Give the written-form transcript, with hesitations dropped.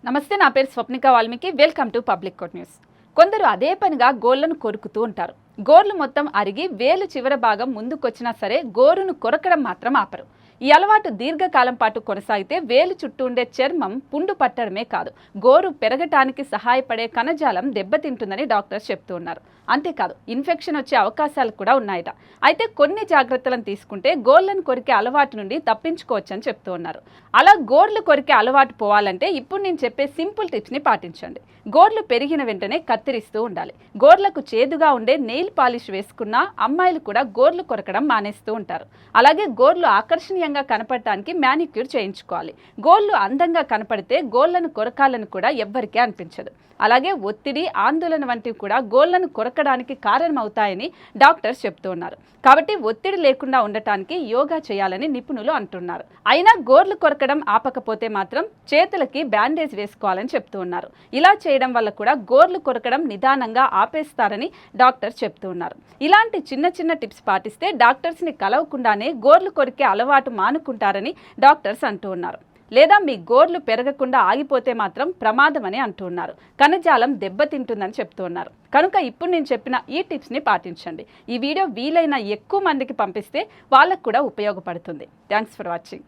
నమస్తే, నా పేరు Swapnika Valmiki. Welcome to public quote news. కొందరు అదే పనిగా గోర్లను కొరుకుతూ ఉంటారు. గోర్లు మొత్తం అరిగి వేలు చివరి భాగం ముందుకొచ్చినా సరే గోరును కొరకడం మాత్రం ఆపరు. ఈ అలవాటు దీర్ఘకాలం పాటు కొనసాగితే వేలు చుట్టూ ఉండే చర్మం పుండు పట్టడమే కాదు, గోరు పెరగటానికి సహాయపడే కణజాలం దెబ్బతింటుందని డాక్టర్స్ చెప్తూ ఉన్నారు. అంతేకాదు, ఇన్ఫెక్షన్ వచ్చే అవకాశాలు కూడా ఉన్నాయట. అయితే కొన్ని జాగ్రత్తలను తీసుకుంటే గోర్లను కొరికే అలవాటు నుండి తప్పించుకోవచ్చని చెప్తూ ఉన్నారు. అలా గోర్లు కొరికే అలవాటు పోవాలంటే ఇప్పుడు నేను చెప్పే సింపుల్ టిప్స్ని పాటించండి. గోర్లు పెరిగిన వెంటనే కత్తిరిస్తూ ఉండాలి. గోర్లకు చేదుగా ఉండే నెయిల్ పాలిష్ వేసుకున్న అమ్మాయిలు కూడా గోర్లు కొరకడం మానేస్తూ ఉంటారు. అలాగే గోర్లు ఆకర్షణీయంగా కనపడటానికి మ్యానిక్యూర్ చేయించుకోవాలి. గోర్లు అందంగా కనపడితే గోర్లను కొరకాలని కూడా ఎవ్వరికీ అనిపించదు. అలాగే ఒత్తిడి, ఆందోళన వంటివి కూడా గోర్లను కొరకడానికి కారణమవుతాయని డాక్టర్స్ చెప్తూ ఉన్నారు. కాబట్టి ఒత్తిడి లేకుండా ఉండటానికి యోగా చేయాలని నిపుణులు అంటున్నారు. అయినా గోర్లు కొరకడం ఆపకపోతే మాత్రం చేతులకి బ్యాండేజ్ వేసుకోవాలని చెప్తూ ఉన్నారు. ఇలా చేయడం వల్ల కూడా గోర్లు కొరకడం నిదానంగా ఆపేస్తారని డాక్టర్స్ చెప్తూ ఉన్నారు. ఇలాంటి చిన్న చిన్న టిప్స్ పాటిస్తే డాక్టర్స్ని కలవకుండానే గోర్లు కొరికే అలవాటు మానుకుంటారని డాక్టర్స్ అంటూ ఉన్నారు. లేదా మీ గోర్లు పెరగకుండా ఆగిపోతే మాత్రం ప్రమాదమని అంటూ ఉన్నారు. కణజాలం దెబ్బతింటుందని చెప్తూ ఉన్నారు. కనుక ఇప్పుడు నేను చెప్పిన ఈ టిప్స్ని పాటించండి. ఈ వీడియో వీలైన ఎక్కువ మందికి పంపిస్తే వాళ్ళకు కూడా ఉపయోగపడుతుంది. Thanks for watching.